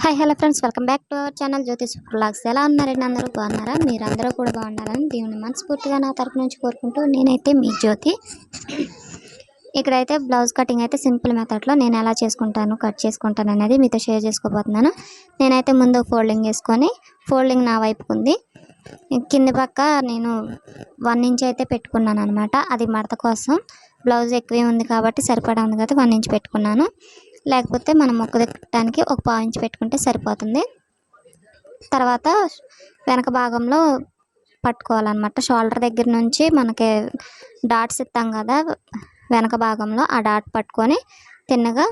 Hi hello friends, welcome back to our channel Jyothi super vlogs. ఎలా ఉన్నారండి? అందరూ బాగున్నారా? మీరందరూ కూడా బాగుండాలని దేవుని మనస్ఫూర్తిగా నా తరపు నుంచి కోరుకుంటూ నేనైతే మీ జ్యోతి. ఇక్కడైతే బ్లౌజ్ కటింగ్ అయితే సింపుల్ మెథడ్లో నేను ఎలా కట్ చేసుకుంటాను అనేది మీతో షేర్ చేసుకోబోతున్నాను. నేనైతే ముందు ఫోల్డింగ్ వేసుకొని, ఫోల్డింగ్ నా వైపుకు ఉంది, కింది పక్క నేను 1 ఇంచ్ అయితే పెట్టుకున్నాను అనమాట. అది మడత కోసం. బ్లౌజ్ ఎక్కువే ఉంది కాబట్టి సరిపడా ఉంది కదా 1 ఇంచ్ పెట్టుకున్నాను. లేకపోతే మనం మొక్క దిక్కడానికి ఒక 1/4 ఇంచ్ పెట్టుకుంటే సరిపోతుంది. తర్వాత వెనక భాగంలో పట్టుకోవాలన్నమాట. షోల్డర్ దగ్గర నుంచి మనకి డాట్స్ ఇస్తాం కదా వెనక భాగంలో, ఆ డాట్ పట్టుకొని తిన్నగా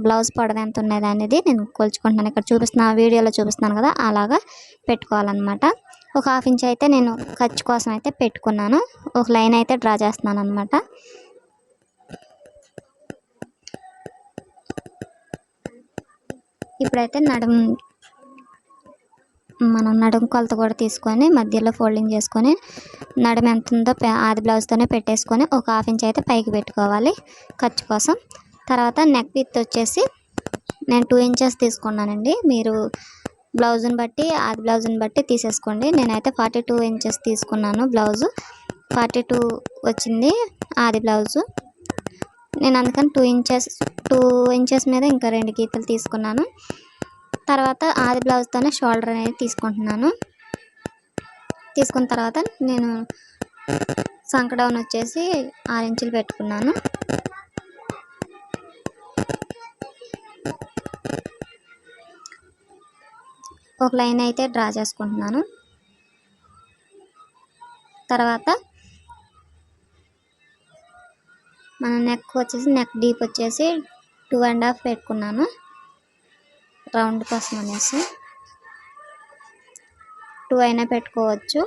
బ్లౌజ్ పొడవు ఎంత ఉన్నది అనేది నేను కొలుచుకుంటున్నాను. ఇక్కడ వీడియోలో చూపిస్తున్నాను కదా, అలాగా పెట్టుకోవాలన్నమాట. ఒక 1/2 ఇంచ్ అయితే నేను ఖర్చు కోసం అయితే పెట్టుకున్నాను. ఒక లైన్ అయితే డ్రా చేస్తున్నాను అనమాట. ఇప్పుడైతే మనం నడుము కొలత కూడా తీసుకొని మధ్యలో ఫోల్డింగ్ చేసుకొని నడుము ఎంత ఉందో ఆది బ్లౌజ్తోనే పెట్టేసుకొని ఒక 1/2 ఇంచ్ అయితే పైకి పెట్టుకోవాలి ఖర్చు కోసం. తర్వాత నెక్ విడ్త్ వచ్చేసి నేను 2 ఇంచెస్ తీసుకున్నానండి. మీరు బ్లౌజ్ని బట్టి ఆది బ్లౌజ్ని బట్టి తీసేసుకోండి. నేనైతే 42 ఇంచెస్ తీసుకున్నాను. బ్లౌజు 42 వచ్చింది ఆది బ్లౌజు. నేను అందుకని 2 ఇంచెస్ మీద ఇంకా 2 గీతలు తీసుకున్నాను. తర్వాత ఆది బ్లౌజ్తోనే షోల్డర్ అనేది తీసుకుంటున్నాను. తీసుకున్న తర్వాత నేను సంక డౌన్ వచ్చేసి 6 ఇంచులు పెట్టుకున్నాను. ఒక లైన్ అయితే డ్రా చేసుకుంటున్నాను. తర్వాత మన నెక్ డీప్ వచ్చేసి 2.5 పెట్టుకున్నాను రౌండ్ కోసం అనేసి. 2 అయినా పెట్టుకోవచ్చు.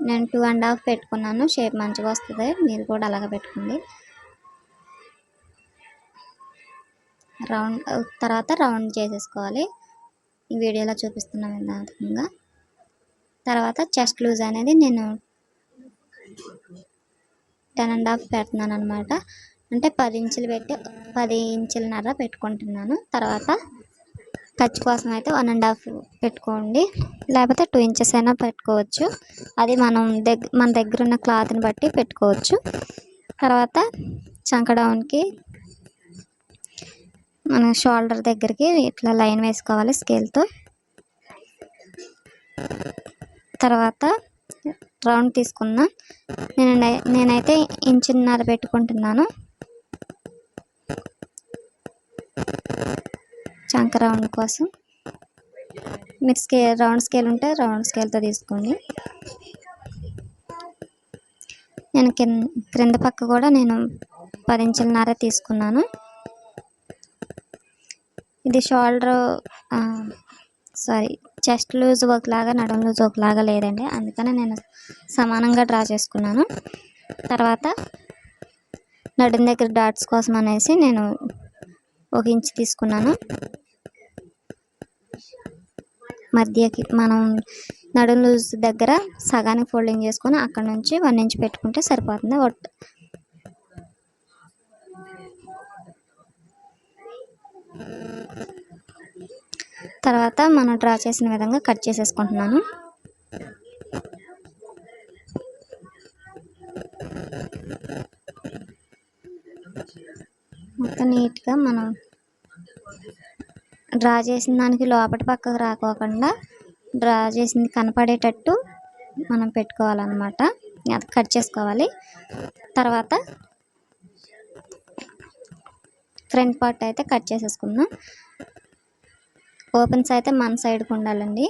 నేను 2.5 పెట్టుకున్నాను. షేప్ మంచిగా వస్తుంది, మీరు కూడా అలాగే పెట్టుకోండి. తర్వాత రౌండ్ చేసేసుకోవాలి ఈ వీడియోలో చూపిస్తున్న విధంగా. తర్వాత చెస్ట్ లూజ్ అనేది నేను 10.5 పెడుతున్నాను అనమాట. అంటే 10 ఇంచులు పెట్టి 10 ఇంచులన్నర పెట్టుకుంటున్నాను. తర్వాత ఖర్చు కోసం అయితే 1.5 పెట్టుకోండి, లేకపోతే 2 ఇంచెస్ అయినా పెట్టుకోవచ్చు. అది మన దగ్గర ఉన్న క్లాత్ని బట్టి పెట్టుకోవచ్చు. తర్వాత చంక డౌన్కి మన షోల్డర్ దగ్గరికి ఇట్లా లైన్ వేసుకోవాలి స్కేల్తో. తర్వాత రౌండ్ తీసుకున్నా. నేనైతే 1.5 ఇంచ్ పెట్టుకుంటున్నాను చంక రౌండ్ కోసం. మీరు రౌండ్ స్కేల్ ఉంటే రౌండ్ స్కేల్తో తీసుకోండి. నేను క్రింద పక్క కూడా నేను 10 ఇంచులన్నర తీసుకున్నాను. ఇది చెస్ట్ లూజ్ ఒకలాగా నడుము లూజ్ ఒకలాగా లేదండి, అందుకని నేను సమానంగా డ్రా చేసుకున్నాను. తర్వాత నడుము దగ్గర డాట్స్ కోసం అనేసి నేను 1 ఇంచ్ తీసుకున్నాను. మధ్యకి మనం నడుము లూజ్ దగ్గర సగానికి ఫోల్డింగ్ చేసుకొని అక్కడ నుంచి 1 ఇంచ్ పెట్టుకుంటే సరిపోతుంది. తర్వాత మనం డ్రా చేసిన విధంగా కట్ చేసేసుకుంటున్నాను. మొత్తం నీట్గా మనం డ్రా చేసిన దానికి లోపటి పక్కకు రాకోకుండా డ్రా చేసింది కనపడేటట్టు మనం పెట్టుకోవాలన్నమాట. అది కట్ చేసుకోవాలి. తర్వాత ఫ్రంట్ పార్ట్ అయితే కట్ చేసేసుకుందాం. ఓపెన్స్ అయితే మన సైడ్కి ఉండాలండి.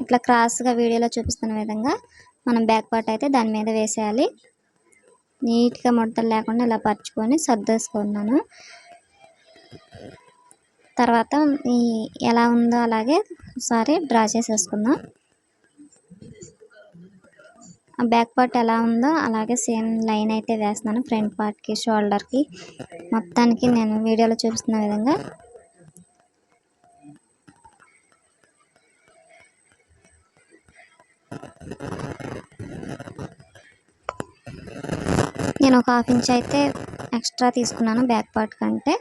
ఇట్లా క్రాస్గా వీడియోలో చూపిస్తున్న విధంగా మనం బ్యాక్ పార్ట్ అయితే దాని మీద వేసేయాలి. నీట్గా ముడతలు లేకుండా ఇలా పరుచుకొని సర్దేసుకున్నాను. తర్వాత ఎలా ఉందో అలాగే ఒకసారి డ్రా చేసేసుకుందాం. ఆ బ్యాక్ పార్ట్ ఎలా ఉందో అలాగే సేమ్ లైన్ అయితే వేస్తున్నాను. ఫ్రంట్ పార్ట్కి షోల్డర్కి మొత్తానికి నేను వీడియోలో చూపిస్తున్న విధంగా. నేను ఒక 1/2 ఇంచ్ అయితే ఎక్స్ట్రా తీసుకున్నాను బ్యాక్ పార్ట్ కంటే.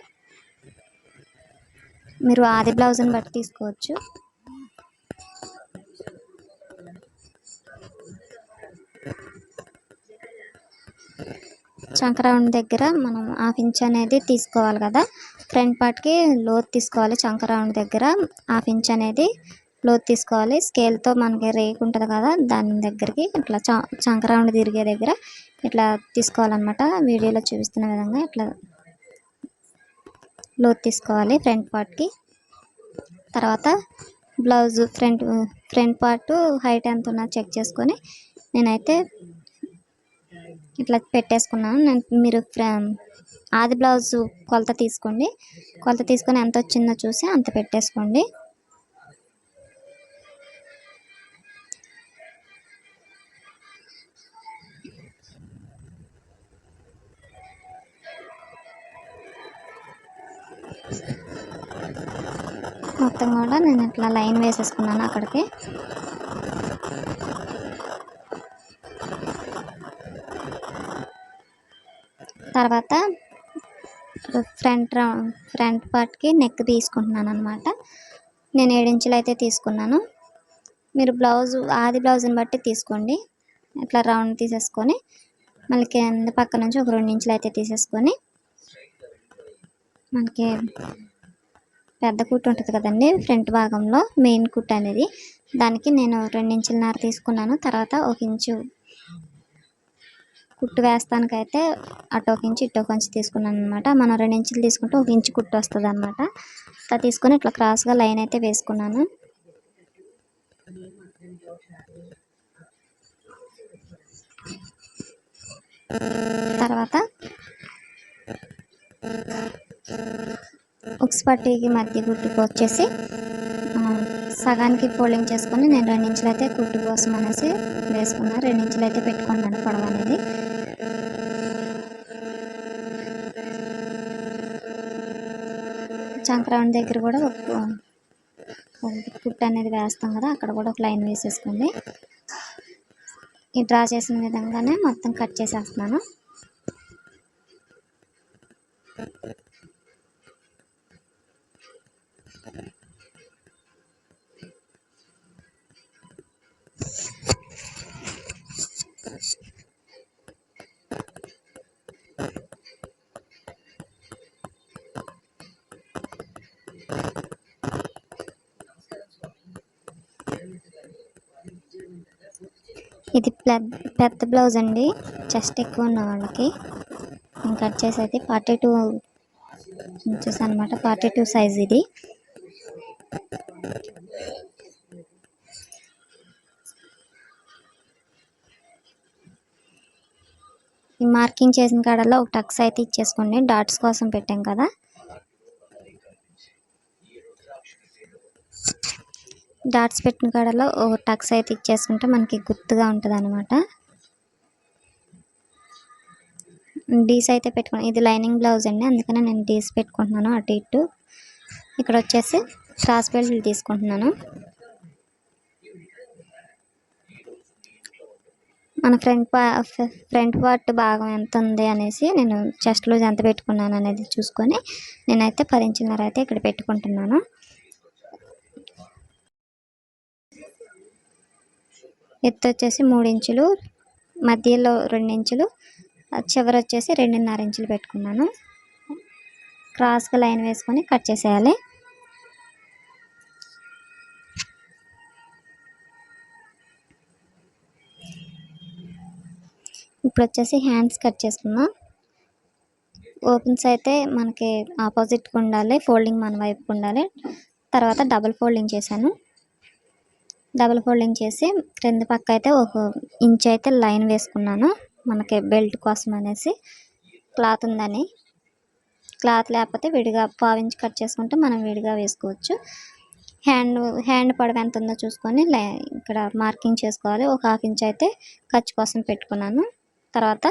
మీరు ఆది బ్లౌజ్ని బట్టి తీసుకోవచ్చు. చంకరౌండ్ దగ్గర మనం హాఫ్ ఇంచ్ అనేది తీసుకోవాలి కదా. ఫ్రంట్ పార్ట్కి లోతు తీసుకోవాలి. చంకరౌండ్ దగ్గర హాఫ్ ఇంచ్ అనేది లోతు తీసుకోవాలి. స్కేల్తో మనకి రేకు ఉంటుంది కదా, దాని దగ్గరికి ఇట్లా చంకరౌండ్ తిరిగే దగ్గర ఇట్లా తీసుకోవాలన్నమాట. వీడియోలో చూపిస్తున్న విధంగా ఇట్లా లోతు తీసుకోవాలి ఫ్రంట్ పార్ట్కి. తర్వాత బ్లౌజ్ ఫ్రంట్ పార్ట్ హైట్ ఎంత ఉన్నా చెక్ చేసుకొని నేనైతే ఇట్లా పెట్టేసుకున్నాను. మీరు ఆది బ్లౌజ్ కొలత తీసుకోండి. కొలత తీసుకొని ఎంత వచ్చిందో చూసి అంత పెట్టేసుకోండి. మొత్తం కూడా నేను ఇట్లా లైన్ వేసేసుకున్నాను అక్కడికి. తర్వాత ఫ్రంట్ పార్ట్కి నెక్ తీసుకుంటున్నాను అనమాట. నేను 7 ఇంచులు అయితే తీసుకున్నాను. మీరు ఆది బ్లౌజ్ని బట్టి తీసుకోండి. ఇట్లా రౌండ్ తీసేసుకొని మళ్ళీ కింద పక్క నుంచి ఒక 2 ఇంచులు అయితే తీసేసుకొని, మనకి పెద్ద కుట్టు ఉంటుంది కదండి ఫ్రంట్ భాగంలో మెయిన్ కుట్టు అనేది, దానికి నేను 2 ఇంచులన్నర తీసుకున్నాను. తర్వాత 1 ఇంచు కుట్టు వేస్తానికైతే అటు 1 ఇంచు ఇటు 1 ఇంచు తీసుకున్నాను అనమాట. మనం 2 ఇంచులు తీసుకుంటే 1 ఇంచు కుట్టు వస్తుంది అనమాట. అట్లా తీసుకొని ఇట్లా క్రాస్గా లైన్ అయితే వేసుకున్నాను. తర్వాత ఉక్స్ పట్టీకి మధ్య కుట్టుకు వచ్చేసి సగానికి ఫోల్డింగ్ చేసుకొని నేను 2 ఇంచులు అయితే కుట్టు కోసం అనేసి వేసుకున్నాను. 2 ఇంచులు అయితే పెట్టుకున్నాను పొడవు అనేది. చంక్రౌండ్ దగ్గర కూడా ఒక కుట్టు అనేది వేస్తాం కదా, అక్కడ కూడా ఒక లైన్ వేసేసుకోండి. ఈ డ్రా చేసిన విధంగానే మొత్తం కట్ చేసేస్తున్నాను. ఇది పెద్ద బ్లౌజ్ అండి, చెస్ట్ ఎక్కువ ఉన్న వాళ్ళకి. నేను కట్ చేసి అయితే 42 ఇంచెస్ అనమాట, 42 సైజ్ ఇది. ఈ మార్కింగ్ చేసిన కాడల్లో ఒక టక్స్ అయితే ఇచ్చేసుకోండి, డాట్స్ కోసం పెట్టాం కదా. డాట్స్ పెట్టిన కాడలో ఒక టక్స్ అయితే ఇచ్చేసుకుంటే మనకి గుర్తుగా ఉంటుంది అనమాట. డీస్ అయితే పెట్టుకున్నాను. ఇది లైనింగ్ బ్లౌజ్ అండి, అందుకనే నేను డీస్ పెట్టుకుంటున్నాను అటు ఇటు. ఇక్కడ వచ్చేసి క్రాస్ బెల్ట్ తీసుకుంటున్నాను. మన ఫ్రంట్ పార్ట్ భాగం ఎంత ఉంది అనేసి నేను చెస్ట్ లూజ్ ఎంత పెట్టుకున్నాను అనేది చూసుకొని నేనైతే 10 ఇంచులన్నర అయితే ఇక్కడ పెట్టుకుంటున్నాను. ఎత్తు వచ్చేసి 3 ఇంచులు, మధ్యలో 2 ఇంచులు, చివరి వచ్చేసి 2.5 ఇంచులు పెట్టుకున్నాను. క్రాస్గా లైన్ వేసుకొని కట్ చేసేయాలి. ఇప్పుడు వచ్చేసి హ్యాండ్స్ కట్ చేసుకుందాం. ఓపెన్స్ అయితే మనకి ఆపోజిట్గా ఉండాలి, ఫోల్డింగ్ మన వైపుకి ఉండాలి. తర్వాత డబుల్ ఫోల్డింగ్ చేశాను. డబుల్ ఫోల్డింగ్ చేసి క్రింద పక్క అయితే 1 ఇంచ్ అయితే లైన్ వేసుకున్నాను, మనకి బెల్ట్ కోసం అనేసి. క్లాత్ ఉందని, క్లాత్ లేకపోతే విడిగా 1/4 ఇంచ్ కట్ చేసుకుంటే మనం విడిగా వేసుకోవచ్చు. హ్యాండ్ పొడవు ఎంత ఉందో చూసుకొని ఇక్కడ మార్కింగ్ చేసుకోవాలి. ఒక 1/2 ఇంచ్ అయితే ఖర్చు కోసం పెట్టుకున్నాను. తర్వాత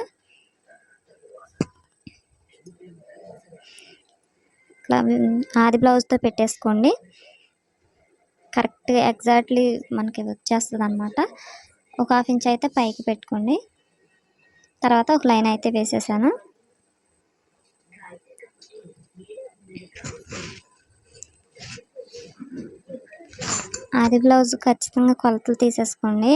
ఇట్లా ఆది బ్లౌజ్తో పెట్టేసుకోండి, కరెక్ట్గా ఎగ్జాక్ట్లీ మనకి వచ్చేస్తుంది అనమాట. ఒక 1/2 ఇంచ్ అయితే పైకి పెట్టుకోండి. తర్వాత ఒక లైన్ అయితే ఆది బ్లౌజ్ ఖచ్చితంగా కొలతలు తీసేసుకోండి.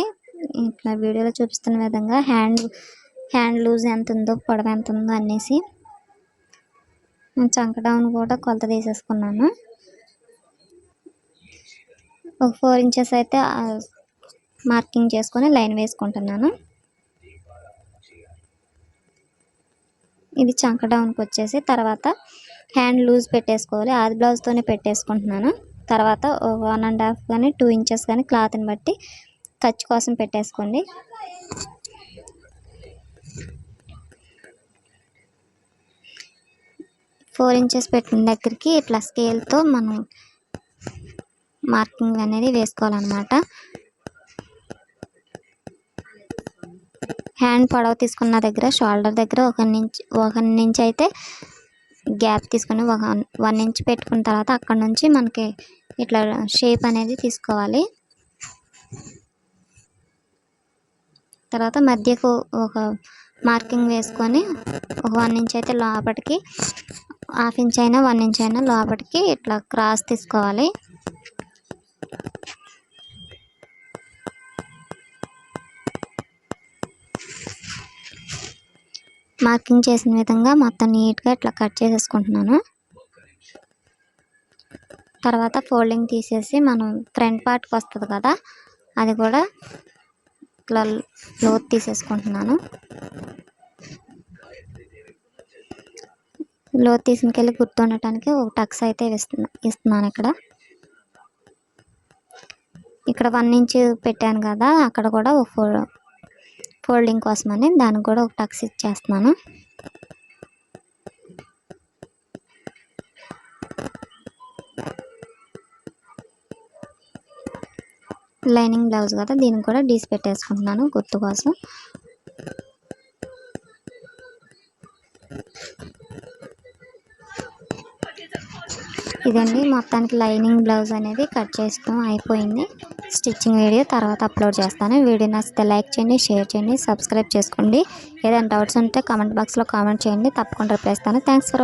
ఇట్లా వీడియోలో చూపిస్తున్న విధంగా హ్యాండ్ లూజ్ ఎంత ఉందో, పొడవు ఎంత ఉందో అనేసి. నేను చంక డౌన్ కూడా కొలత తీసేసుకున్నాను. ఒక 4 ఇంచెస్ అయితే మార్కింగ్ చేసుకొని లైన్ వేసుకుంటున్నాను. ఇది చంక డౌన్కి వచ్చేసి తర్వాత హ్యాండ్ లూజ్ పెట్టేసుకోవాలి. ఆది బ్లౌజ్తోనే పెట్టేసుకుంటున్నాను. తర్వాత 1.5 కానీ 2 ఇంచెస్ కానీ క్లాత్ని బట్టి ఖర్చు కోసం పెట్టేసుకోండి. ఫోర్ ఇంచెస్ పెట్టిన దగ్గరికి ఇట్లా స్కేల్తో మనం మార్కింగ్ అనేది వేసుకోవాలన్నమాట. హ్యాండ్ పొడవు తీసుకున్న దగ్గర షోల్డర్ దగ్గర 1 ఇంచ్ అయితే గ్యాప్ తీసుకొని 1 ఇంచ్ పెట్టుకున్న తర్వాత అక్కడ నుంచి మనకి ఇట్లా షేప్ అనేది తీసుకోవాలి. తర్వాత మధ్యకు ఒక మార్కింగ్ వేసుకొని ఒక 1 ఇంచ్ అయితే లోపలికి, 1/2 ఇంచ్ అయినా 1 ఇంచ్ అయినా లోపలికి ఇట్లా క్రాస్ తీసుకోవాలి. మార్కింగ్ చేసిన విధంగా మొత్తం నీట్గా ఇట్లా కట్ చేసేసుకుంటున్నాను. తర్వాత ఫోల్డింగ్ తీసేసి మనం ఫ్రంట్ పార్ట్కి వస్తుంది కదా, అది కూడా ఇట్లా లోతు తీసేసుకుంటున్నాను. లోతు తీసుకెళ్ళి గుర్తుండటానికి ఒక టక్స్ అయితే ఇస్తున్నాను. ఇక్కడ 1 ఇంచ్ పెట్టాను కదా, అక్కడ కూడా ఒక ఫోల్డింగ్ కోసమని దానికి కూడా ఒక టక్స్ ఇచ్చేస్తున్నాను. లైనింగ్ బ్లౌజ్ కదా, దీనికి కూడా డీస్ పెట్టేసుకుంటున్నాను గుర్తు కోసం. ఇదండి మొత్తానికి లైనింగ్ బ్లౌజ్ అనేది కట్ చేస్తాం అయిపోయింది. స్టిచ్చింగ్ వీడియో తర్వాత అప్లోడ్ చేస్తాను. వీడియో నచ్చితే లైక్ చేయండి, షేర్ చేయండి, సబ్స్క్రైబ్ చేసుకోండి. ఏదైనా డౌట్స్ ఉంటే కామెంట్ బాక్స్లో కామెంట్ చేయండి, తప్పకుండా రిప్లై ఇస్తాను. Thanks for watching.